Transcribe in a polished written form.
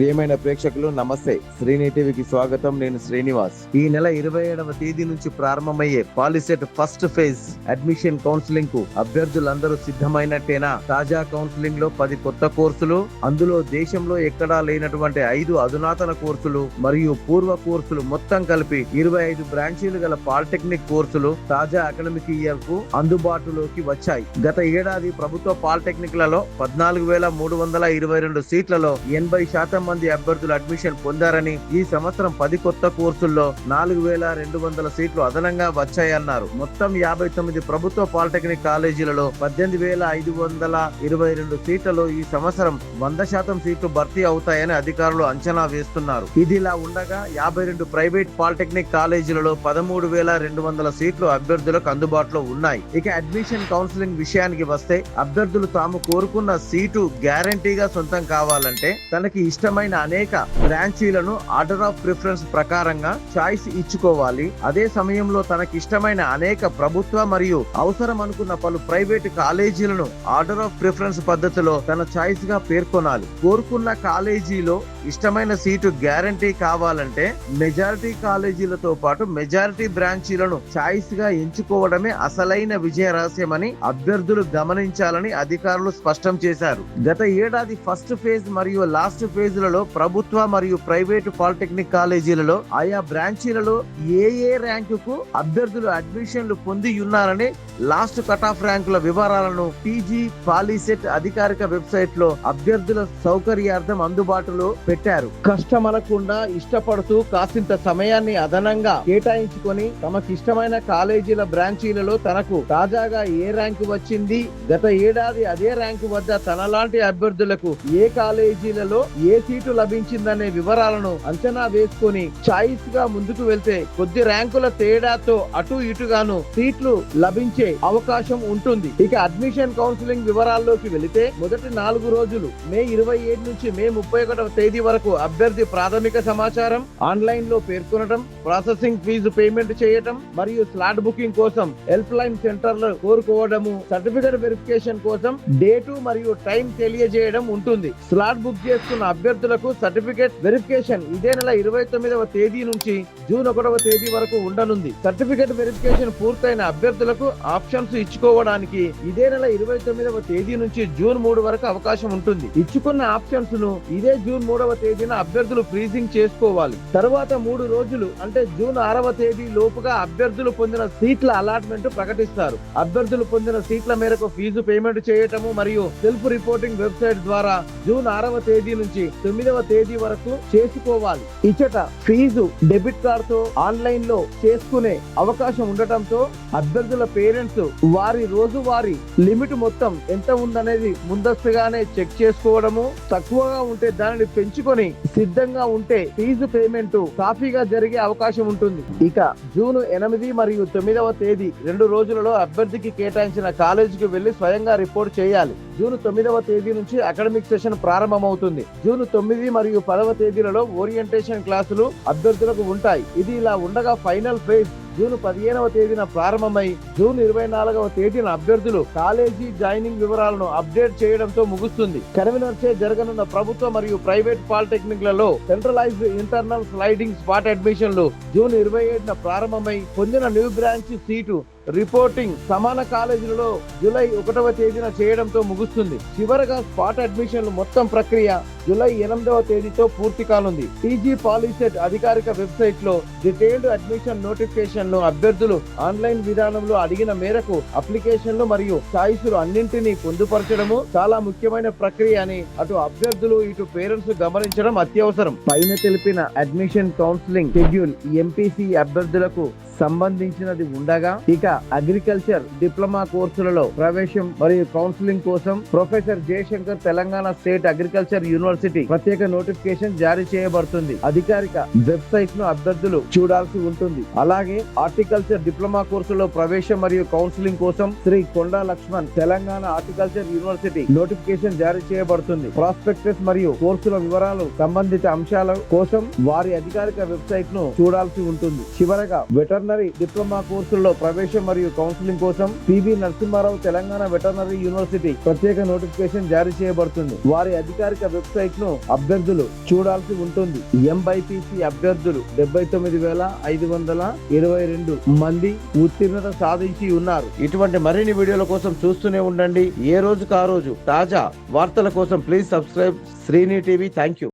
ప్రియమైన ప్రేక్షకులు నమస్తే. శ్రీని టీవీకి స్వాగతం. నేను శ్రీనివాస్. ఈ నెల 27వ తేదీ నుంచి ప్రారంభమయ్యే POLYCET first phase admission counselling కు అభ్యర్థులందరూ సిద్ధమైనట్టేనా? తాజా కౌన్సిలింగ్ లో 10 కొత్త కోర్సులు, అందులో దేశంలో ఎక్కడా లేనటువంటి 5 అధునాతన కోర్సులు మరియు పూర్వ కోర్సులు మొత్తం కలిపి 25 బ్రాంచీలు గల పాలిటెక్నిక్ కోర్సులు తాజా అకాడమిక్ ఇయర్ కు అందుబాటులోకి వచ్చాయి. గత ఏడాది ప్రభుత్వ పాలిటెక్నిక్ లలో 14,322 సీట్లలో 80% మంది అభ్యర్థులు అడ్మిషన్ పొందారని, ఈ సంవత్సరం 10 కొత్త కోర్సుల్లో 4,200 సీట్లు అదనంగా వచ్చాయన్నారు. మొత్తం 59 ప్రభుత్వ పాలిటెక్నిక్ కాలేజీలలో 18,522 సీట్లలో ఈ సంవత్సరం 100% సీట్లు భర్తీ అవుతాయని అధికారులు అంచనా వేస్తున్నారు. ఇదిలా ఉండగా 52 ప్రైవేట్ పాలిటెక్నిక్ కాలేజీలలో 13,200 సీట్లు అభ్యర్థులకు అందుబాటులో ఉన్నాయి. ఇక అడ్మిషన్ కౌన్సిలింగ్ విషయానికి వస్తే, అభ్యర్థులు తాము కోరుకున్న సీటు గ్యారంటీగా సొంతం కావాలంటే తనకి ఇష్టమైన అనేక బ్రాంచీలను ఆర్డర్ ఆఫ్ ప్రిఫరెన్స్ ప్రకారంగా చాయిస్ ఇచ్చుకోవాలి. అదే సమయంలో తనకి ఇష్టమైన అనేక ప్రభుత్వ మరియు అవసరం అనుకున్న పలు ప్రైవేట్ కాలేజీలను ఆర్డర్ ఆఫ్ ప్రిఫరెన్స్ పద్ధతిలో తన చాయిస్ గా పేర్కొనాలి. కోరుకున్న కాలేజీలో ఇష్టమైన సీటు గ్యారంటీ కావాలంటే మెజారిటీ కాలేజీలతో పాటు మెజారిటీ బ్రాంచీలను చాయిస్ గా ఎంచుకోవడమే అసలైన విజయ రహస్యమని అభ్యర్థులు గమనించాలని అధికారులు స్పష్టం చేశారు. గత ఏడాది ఫస్ట్ ఫేజ్ మరియు లాస్ట్ ఫేజ్లలో ప్రభుత్వ మరియు ప్రైవేటు పాలిటెక్నిక్ కాలేజీలలో ఆయా బ్రాంచీలలో ఏ ర్యాంకుకు అభ్యర్థులు అడ్మిషన్లు పొంది ఉన్నారని లాస్ట్ కట్ ఆఫ్ ర్యాంకుల వివరాలను టీజీ పాలిసెట్ అధికారిక వెబ్సైట్ లో అభ్యర్థుల సౌకర్యార్థం అందుబాటులో పెట్టారు. కష్టమనకుండా ఇష్టపడుతూ కాసింత సమయాన్ని అదనంగా కేటాయించుకొని తమకు ఇష్టమైన కాలేజీల బ్రాంచీలలో తనకు తాజాగా ఏ ర్యాంకు వచ్చింది, గత ఏడాది అదే ర్యాంకు వద్ద తనలాంటి అభ్యర్థులకు ఏ కాలేజీలలో ఏ సీటు లభించిందనే వివరాలను అంచనా వేసుకొని చాయిస్ గా ముందుకు వెళ్తే కొద్ది ర్యాంకుల తేడాతో అటు ఇటుగాను సీట్లు లభించే అవకాశం ఉంటుంది. ఇక అడ్మిషన్ కౌన్సిలింగ్ వివరాల్లోకి వెళితే, మొదటి 4 రోజులు మే 27 నుంచి మే 31వ తేదీ వరకు అభ్యర్థి ప్రాథమిక సమాచారం ఆన్లైన్ లో పేర్కొనడం, ప్రాసెసింగ్ ఫీజు పేమెంట్ చేయటం మరియు స్లాట్ బుకింగ్ కోసం హెల్ప్ లైన్ సెంటర్లు కోరుకోవడము, సర్టిఫికెట్ వెరిఫికేషన్ కోసం డేటు మరియు టైం తెలియజేయడం ఉంటుంది. స్లాట్ బుక్ చేసుకున్న అభ్యర్థులకు సర్టిఫికెట్ వెరిఫికేషన్ ఇదే నెల 29వ తేదీ నుంచి జూన్ 1వ తేదీ వరకు ఉండనుంది. సర్టిఫికెట్ వెరిఫికేషన్ పూర్తయిన అభ్యర్థులకు ఆప్షన్స్ ఇచ్చుకోవడానికి ఇదే నెల 29వ తేదీ నుంచి జూన్ 3 వరకు అవకాశం ఉంటుంది. ఇచ్చుకున్న ఆప్షన్స్ ను ఇదే జూన్ 3వ తేదీన అభ్యర్థులు ఫ్రీజింగ్ చేసుకోవాలి. తరువాత 3 రోజులు అంటే జూన్ 6వ తేదీ లోపుగా అభ్యర్థులు పొందిన సీట్ల అలాట్మెంట్ ప్రకటిస్తారు. అభ్యర్థులు పొందిన సీట్ల మేరకు ఫీజు పేమెంట్ చేయటము మరియు సెల్ఫ్ రిపోర్టింగ్ వెబ్సైట్ ద్వారా జూన్ 6వ తేదీ నుంచి 9వ తేదీ వరకు చేసుకోవాలి. ఇచ్చట ఫీజు డెబిట్ కార్డ్ తో ఆన్లైన్ లో చేసుకునే అవకాశం ఉండటంతో అభ్యర్థుల పేరెంట్స్ వారి రోజువారీ లిమిట్ మొత్తం ఎంత ఉందనేది ముందస్తుగానే చెక్ చేసుకోవడము, తక్కువగా ఉంటే దానిని పెంచుకొని సిద్ధంగా ఉంటే ఫీజు పేమెంట్ సాఫీగా జరిగే అవకాశం ఉంటుంది. ఇక జూన్ 8 మరియు 9వ తేదీ 2 రోజులలో అభ్యర్థికి కేటాయించిన కాలేజీకి వెళ్లి స్వయంగా రిపోర్ట్ చేయాలి. జూన్ 9వ తేదీ నుంచి అకాడమిక్ సెషన్ ప్రారంభమవుతుంది. జూన్ 9 మరియు 10వ తేదీలలో ఓరియంటేషన్ క్లాసులు అభ్యర్థులకు ఉంటాయి. ఇది ఇలా ఉండగా ఫైనల్ ఫేజ్ జూన్ 15వ తేదీన ప్రారంభమై జూన్ 24వ తేదీన అభ్యర్థులు కాలేజీ జాయినింగ్ వివరాలను అప్డేట్ చేయడంతో ముగుస్తుంది. కన్వీనర్ చే జరగనున్న ప్రభుత్వ మరియు ప్రైవేట్ పాలిటెక్నిక్ లలో సెంట్రలైజ్డ్ ఇంటర్నల్ స్లైడింగ్ స్పాట్ అడ్మిషన్లు జూన్ 27న ప్రారంభమై పొందిన న్యూ బ్రాంచ్ సీటు రిపోర్టింగ్ సమాన కాలేజీలలో జూలై 1వ తేదీన చేయడంతో ముగుస్తుంది. చివరగా స్పాట్ అడ్మిషన్లు మొత్తం ప్రక్రియ జూలై 8వ తేదీతో పూర్తి కానుంది. టీజీ పాలిసెట్ అధికారిక వెబ్సైట్ లో డీటెయిల్డ్ అడ్మిషన్ నోటిఫికేషన్ ను అభ్యర్థులు ఆన్లైన్ విధానంలో అడిగిన మేరకు అప్లికేషన్లు మరియు చాయిస్లు అన్నింటినీ పొందుపరచడము చాలా ముఖ్యమైన ప్రక్రియ అని అటు అభ్యర్థులు ఇటు పేరెంట్స్ గమనించడం అత్యవసరం. పైన తెలిపిన అడ్మిషన్ కౌన్సిలింగ్ షెడ్యూల్ ఎంపీసీ అభ్యర్థులకు సంబంధించినది ఉండగా, ఇక అగ్రికల్చర్ డిప్లొమా కోర్సులలో ప్రవేశం మరియు కౌన్సిలింగ్ కోసం professor Jayashankar Telangana state agriculture university ప్రత్యేక నోటిఫికేషన్ జారీ చేయబడుతుంది. అధికారిక వెబ్సైట్ ను అభ్యర్థులు చూడాల్సి ఉంటుంది. అలాగే హార్టికల్చర్ డిప్లొమా కోర్సులో ప్రవేశం మరియు కౌన్సిలింగ్ కోసం Shri Konda Laxman Telangana horticulture university notification జారీ చేయబడుతుంది. ప్రాస్పెక్టస్ మరియు కోర్సుల వివరాలు సంబంధిత అంశాల కోసం వారి అధికారిక వెబ్సైట్ ను చూడాల్సి ఉంటుంది. చివరగా వెటర్ వెటర్నరీ డిప్లొమా కోర్సుల్లో ప్రవేశం మరియు కౌన్సిలింగ్ కోసం PV Narasimha Rao Telangana veterinary university ప్రత్యేక నోటిఫికేషన్ జారీ చేయబడుతుంది. వారి అధికారిక వెబ్సైట్ ను అభ్యర్థులు చూడాల్సి ఉంటుంది. ఎంబైపీసీ అభ్యర్థులు 79,522 మంది ఉత్తీర్ణత సాధించి ఉన్నారు. ఇటువంటి మరిన్ని వీడియోల కోసం చూస్తూనే ఉండండి. ఏ రోజుకు ఆ రోజు తాజా వార్తల కోసం please subscribe Srini TV. Thank you.